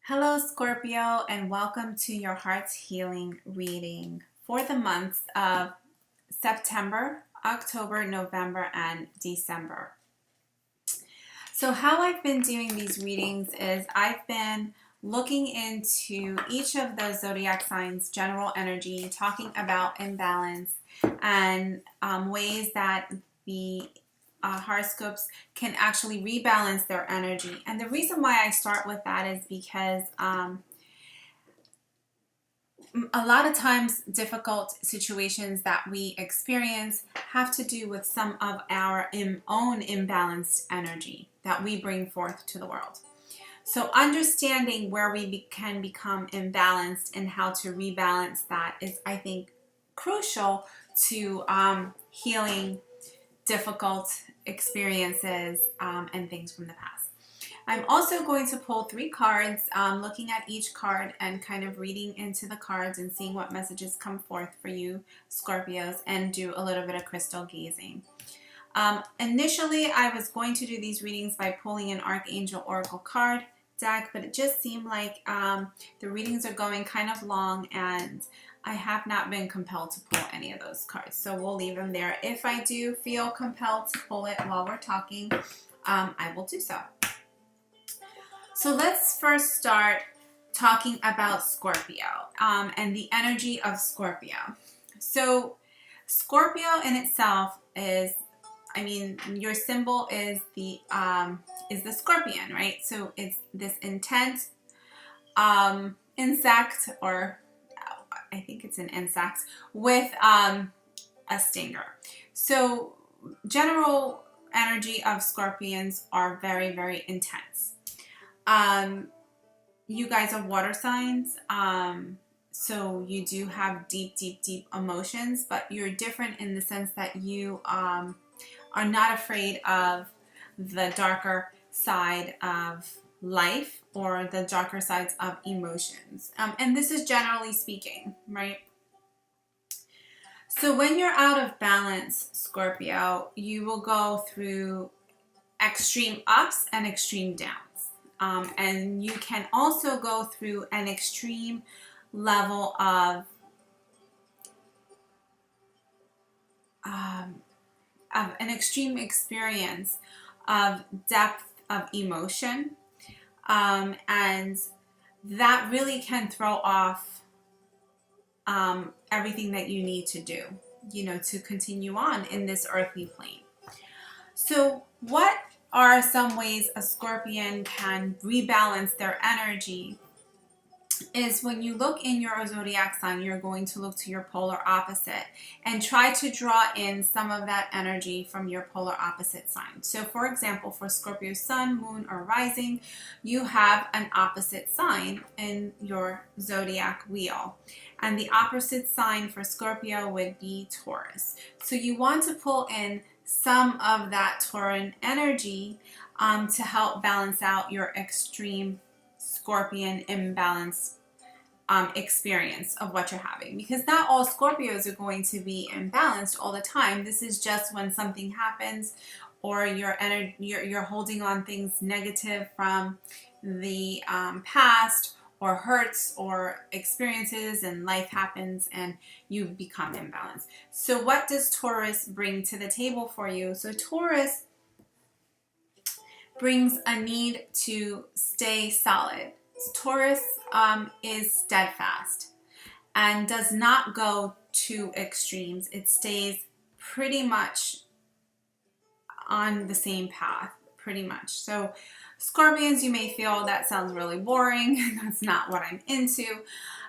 Hello, Scorpio, and welcome to your heart's healing reading for the months of September, October, November, and December. So how I've been doing these readings is I've been looking into each of those zodiac signs' general energy, talking about imbalance and ways that the horoscopes can actually rebalance their energy. And the reason why I start with that is because a lot of times difficult situations that we experience have to do with some of our own imbalanced energy that we bring forth to the world. So understanding where we can become imbalanced and how to rebalance that is, I think, crucial to healing difficult experiences and things from the past. I'm also going to pull 3 cards, looking at each card and kind of reading into the cards and seeing what messages come forth for you, Scorpios, and do a little bit of crystal gazing. Initially, I was going to do these readings by pulling an Archangel Oracle card deck, but it just seemed like the readings are going kind of long and I have not been compelled to pull any of those cards, so we'll leave them there. If I do feel compelled to pull it while we're talking, I will do so. So let's first start talking about Scorpio and the energy of Scorpio. So Scorpio in itself is, I mean, your symbol is the scorpion, right? So it's this intense insect, or I think it's an insect with a stinger. So general energy of scorpions are very, very intense. You guys are water signs, so you do have deep, deep, deep emotions, but you're different in the sense that you are not afraid of the darker side of life or the darker sides of emotions. And this is generally speaking, right? So when you're out of balance, Scorpio, you will go through extreme ups and extreme downs. And you can also go through an extreme level of an extreme experience of depth of emotion, and that really can throw off everything that you need to do, you know, to continue on in this earthly plane. So what are some ways a scorpion can rebalance their energy is when you look in your zodiac sign, you're going to look to your polar opposite and try to draw in some of that energy from your polar opposite sign. So for example, for Scorpio sun, moon, or rising, you have an opposite sign in your zodiac wheel. And the opposite sign for Scorpio would be Taurus. So you want to pull in some of that Tauran energy to help balance out your extreme Scorpion imbalance experience of what you're having, because not all Scorpios are going to be imbalanced all the time. This is just when something happens or you're holding on things negative from the past, or hurts or experiences, and life happens and you become imbalanced. So what does Taurus bring to the table for you? So Taurus brings a need to stay solid. Taurus is steadfast and does not go to extremes. It stays pretty much on the same path, pretty much. So Scorpions, you may feel that sounds really boring. That's not what I'm into.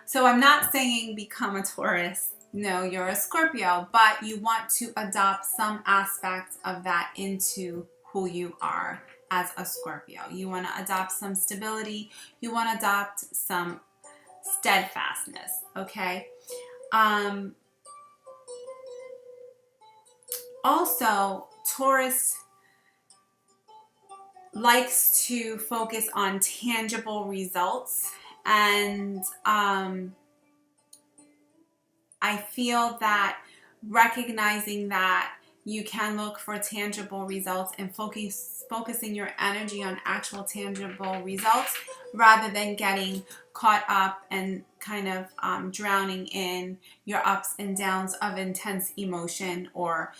So I'm not saying become a Taurus. No, you're a Scorpio, but you want to adopt some aspects of that into who you are as a Scorpio. You want to adopt some stability. You want to adopt some steadfastness, okay? Also, Taurus likes to focus on tangible results, and I feel that recognizing that You can look for tangible results and focusing your energy on actual tangible results rather than getting caught up and kind of drowning in your ups and downs of intense emotion or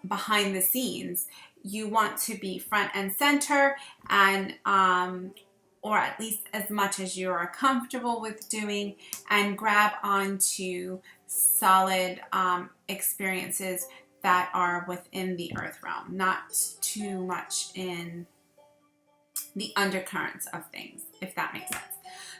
behind the scenes. You want to be front and center, and or at least as much as you are comfortable with doing, and grab onto solid experiences that are within the earth realm, not too much in the undercurrents of things, if that makes sense.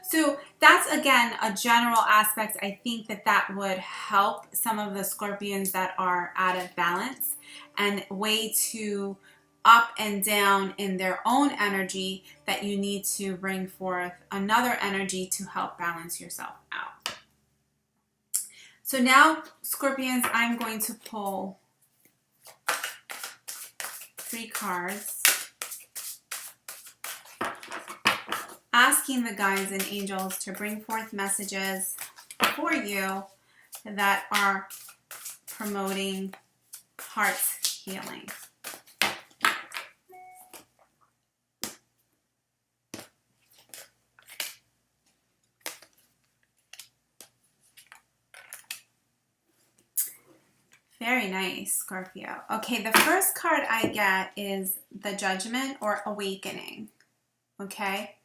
So that's, again, a general aspect. I think that that would help some of the Scorpions that are out of balance and way too up and down in their own energy, that you need to bring forth another energy to help balance yourself out. So now, Scorpions, I'm going to pull 3 cards, asking the guides and angels to bring forth messages for you that are promoting heart healing. Very nice, Scorpio. Okay, the first card I get is the Judgment or Awakening. Okay.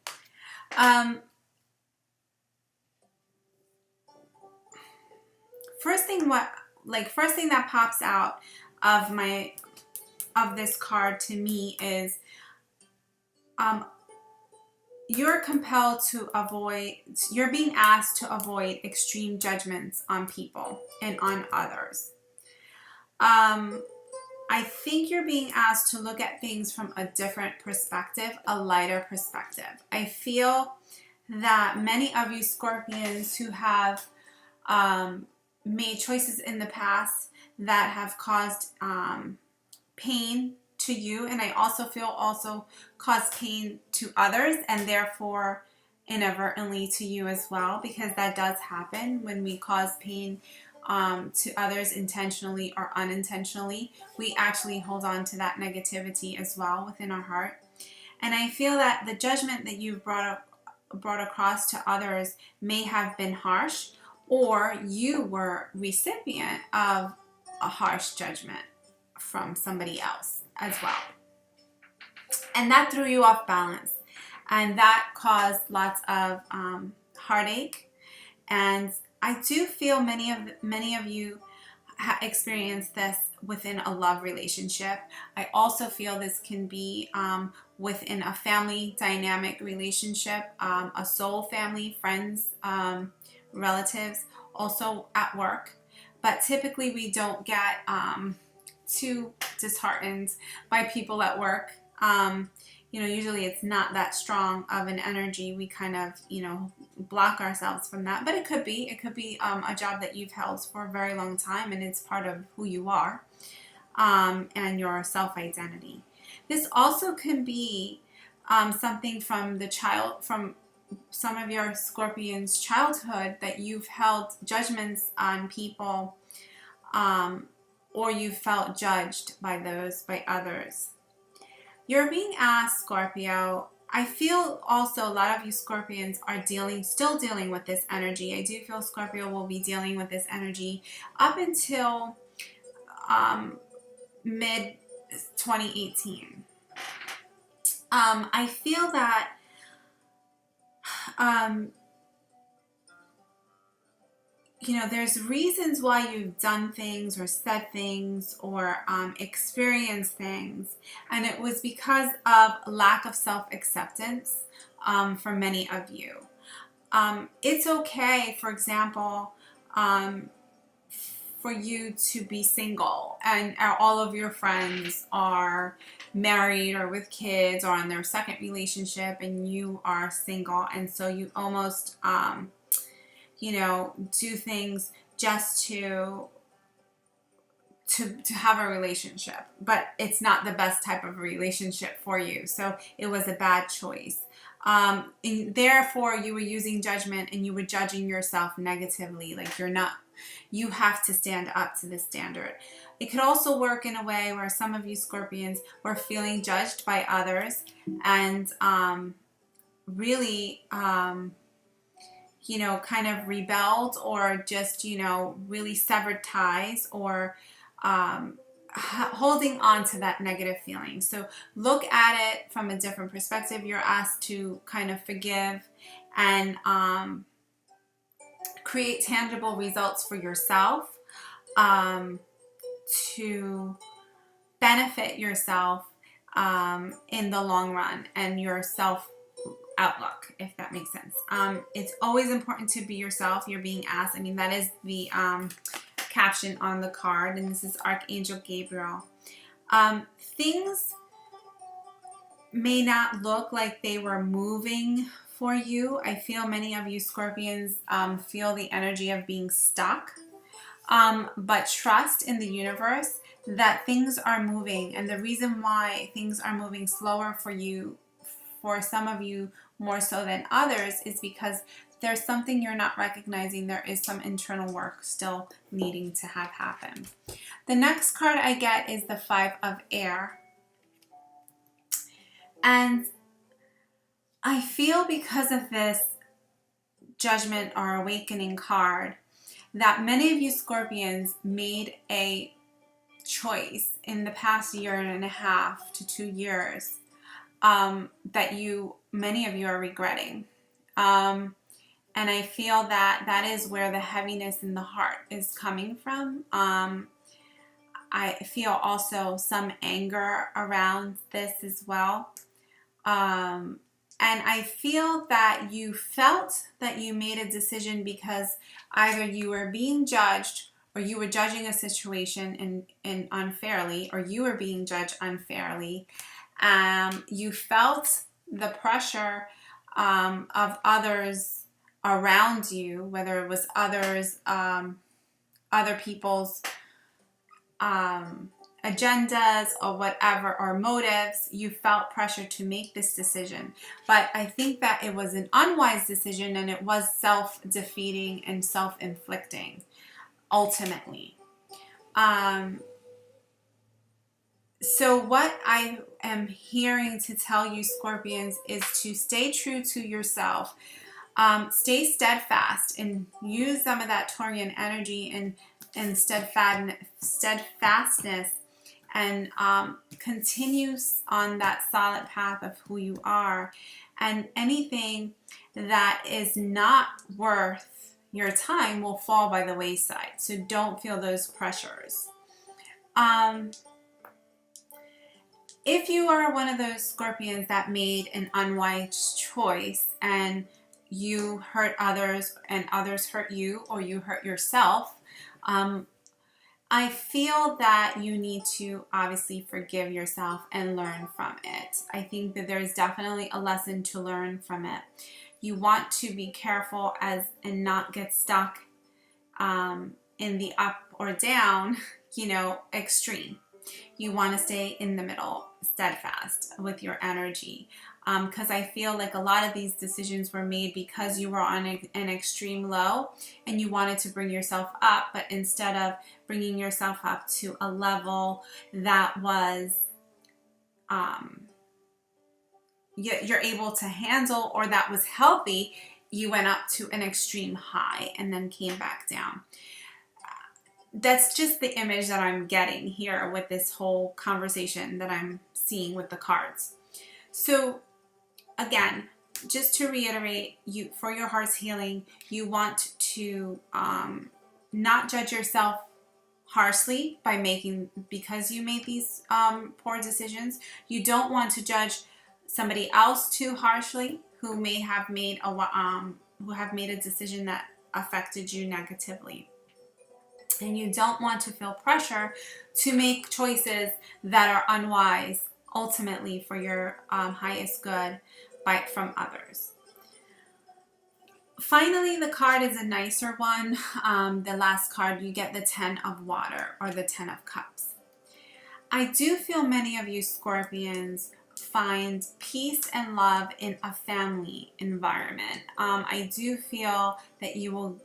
First thing that pops out of this card to me is you're compelled to avoid, you're being asked to avoid extreme judgments on people and on others. I think you're being asked to look at things from a different perspective, a lighter perspective. I feel that many of you Scorpions who have made choices in the past that have caused pain to you, and I also feel caused pain to others, and therefore inadvertently to you as well, because that does happen when we cause pain to others intentionally or unintentionally. We actually hold on to that negativity as well within our heart. And I feel that the judgment that you've brought across to others may have been harsh, or you were recipient of a harsh judgment from somebody else as well. And that threw you off balance. And that caused lots of heartache. And I do feel many of you experienced this within a love relationship. I also feel this can be within a family dynamic relationship, a soul family, friends, relatives, also at work. But typically we don't get too disheartened by people at work. Usually it's not that strong of an energy. We kind of, block ourselves from that. But it could be a job that you've held for a very long time, and it's part of who you are and your self-identity. This also can be something from some of your Scorpions' childhood, that you've held judgments on people, or you felt judged by others. You're being asked, Scorpio. I feel also a lot of you Scorpions are still dealing with this energy. I do feel Scorpio will be dealing with this energy up until mid 2018. I feel that there's reasons why you've done things or said things or experienced things, and it was because of lack of self-acceptance for many of you. It's okay, for example, for you to be single and all of your friends are married or with kids or on their second relationship, and you are single, and so you almost do things just to have a relationship, but it's not the best type of relationship for you. So it was a bad choice. And therefore you were using judgment, and you were judging yourself negatively. Like you have to stand up to the standard. It could also work in a way where some of you Scorpions were feeling judged by others and really, you know, kind of rebelled or just, you know, really severed ties or holding on to that negative feeling. So look at it from a different perspective. You're asked to kind of forgive and create tangible results for yourself, to benefit yourself in the long run and your self outlook, if that makes sense. It's always important to be yourself. You're being asked. I mean, that is the caption on the card, and this is Archangel Gabriel. Things may not look like they were moving for you. I feel many of you Scorpions feel the energy of being stuck, but trust in the universe that things are moving. And the reason why things are moving slower for you, for some of you more so than others, is because there's something you're not recognizing. There is some internal work still needing to have happen. The next card I get is the Five of Air. And I feel because of this Judgment or Awakening card that many of you Scorpions made a choice in the past 1.5 to 2 years that many of you are regretting. And I feel that that is where the heaviness in the heart is coming from. I feel also some anger around this as well. And I feel that you felt that you made a decision because either you were being judged or you were judging a situation and unfairly, or you were being judged unfairly. You felt the pressure of others around you, whether it was others, other people's agendas or whatever, or motives. You felt pressure to make this decision. But I think that it was an unwise decision, and it was self-defeating and self-inflicting, ultimately. So what I am hearing to tell you Scorpions is to stay true to yourself. Stay steadfast and use some of that Taurian energy and steadfastness, and continue on that solid path of who you are. And anything that is not worth your time will fall by the wayside. So don't feel those pressures. If you are one of those Scorpions that made an unwise choice and you hurt others and others hurt you, or you hurt yourself, I feel that you need to obviously forgive yourself and learn from it. I think that there's definitely a lesson to learn from it. You want to be careful and not get stuck in the up or down, extreme. You want to stay in the middle, steadfast with your energy. Because I feel like a lot of these decisions were made because you were on an extreme low and you wanted to bring yourself up, but instead of bringing yourself up to a level that was you're able to handle, or that was healthy, you went up to an extreme high and then came back down. That's just the image that I'm getting here with this whole conversation that I'm seeing with the cards. So again, just to reiterate, for your heart's healing, you want to not judge yourself harshly because you made these poor decisions. You don't want to judge somebody else too harshly who may have made a decision that affected you negatively. And you don't want to feel pressure to make choices that are unwise, ultimately for your highest good from others. Finally, the card is a nicer one. The last card, you get the 10 of Water, or the 10 of Cups. I do feel many of you Scorpions find peace and love in a family environment. I do feel that you will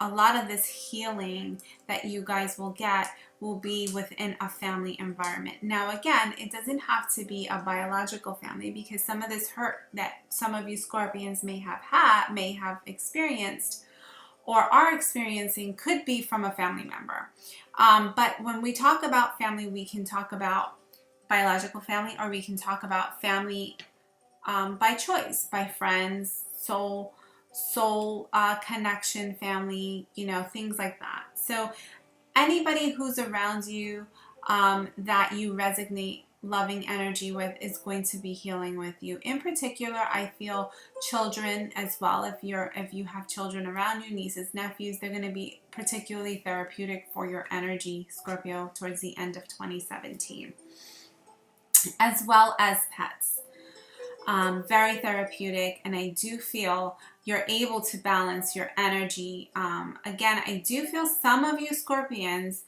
a lot of this healing that you guys will get will be within a family environment. Now, again, it doesn't have to be a biological family, because some of this hurt that some of you Scorpions may have experienced or are experiencing could be from a family member. But when we talk about family, we can talk about biological family, or we can talk about family by choice, by friends, soul connection, family, you know, things like that. So anybody who's around you that you resonate loving energy with is going to be healing with you. In particular, I feel children as well. If you have children around you, nieces, nephews, they're going to be particularly therapeutic for your energy, Scorpio, towards the end of 2017, as well as pets. Very therapeutic, and I do feel you're able to balance your energy. Again, I do feel some of you Scorpions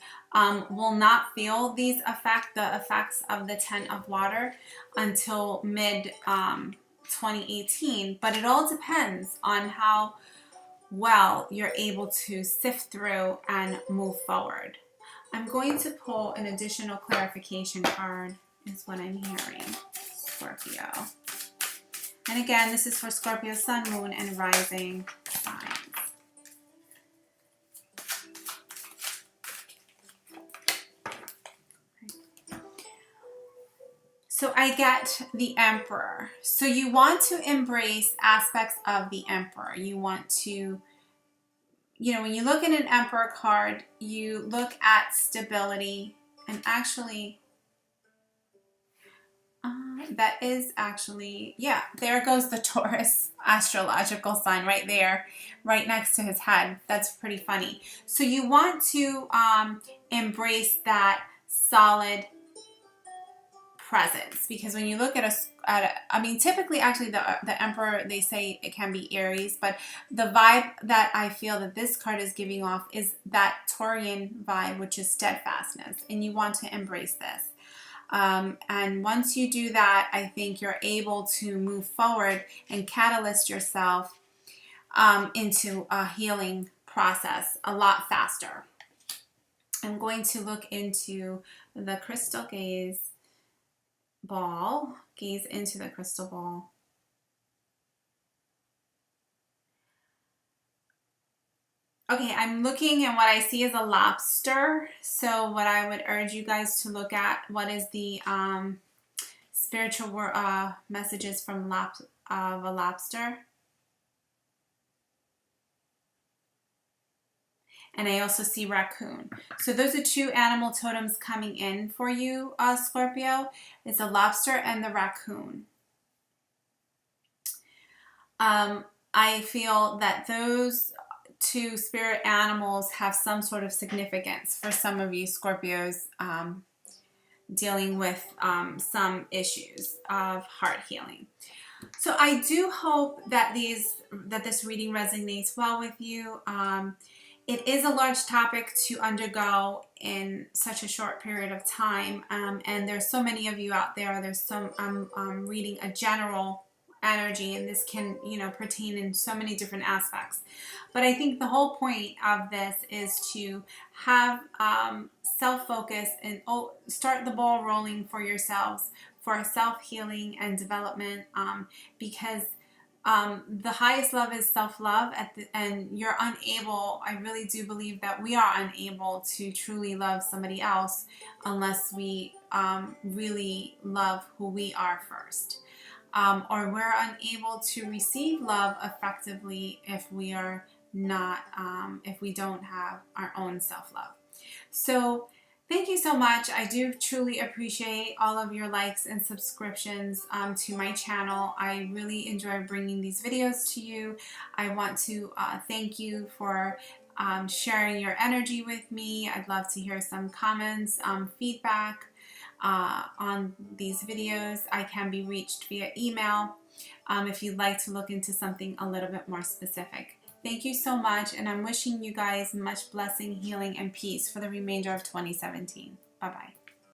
will not feel the effects of the 10 of water until mid 2018, but it all depends on how well you're able to sift through and move forward. I'm going to pull an additional clarification card, is what I'm hearing, Scorpio. And again, this is for Scorpio, Sun, Moon, and Rising signs. So I get the Emperor. So you want to embrace aspects of the Emperor. You want to, you know, when you look at an Emperor card, you look at stability, and actually, that is actually, yeah, there goes the Taurus astrological sign right there, right next to his head. That's pretty funny. So you want to embrace that solid presence, because when you look at I mean, typically, actually, the Emperor, they say it can be Aries, but the vibe that I feel that this card is giving off is that Taurian vibe, which is steadfastness, and you want to embrace this. And once you do that, I think you're able to move forward and catalyst yourself into a healing process a lot faster. I'm going to look into the crystal gaze ball. Gaze into the crystal ball. Okay, I'm looking, and what I see is a lobster. So what I would urge you guys to look at, what is the spiritual messages from a lobster. And I also see raccoon. So those are two animal totems coming in for you, Scorpio. It's a lobster and the raccoon. I feel that those two spirit animals have some sort of significance for some of you Scorpios dealing with some issues of heart healing. So I do hope that this reading resonates well with you. It is a large topic to undergo in such a short period of time, and there's so many of you out there. There's some I'm reading a general energy, and this can, you know, pertain in so many different aspects. But I think the whole point of this is to have self-focus and start the ball rolling for yourselves for self-healing and development, because the highest love is self-love, and you're unable, I really do believe that we are unable to truly love somebody else unless we really love who we are first. Or we're unable to receive love effectively if we are not, if we don't have our own self-love. So thank you so much. I do truly appreciate all of your likes and subscriptions to my channel. I really enjoy bringing these videos to you. I want to thank you for sharing your energy with me. I'd love to hear some comments, feedback on these videos. I can be reached via email if you'd like to look into something a little bit more specific. Thank you so much, and I'm wishing you guys much blessing, healing, and peace for the remainder of 2017. Bye-bye.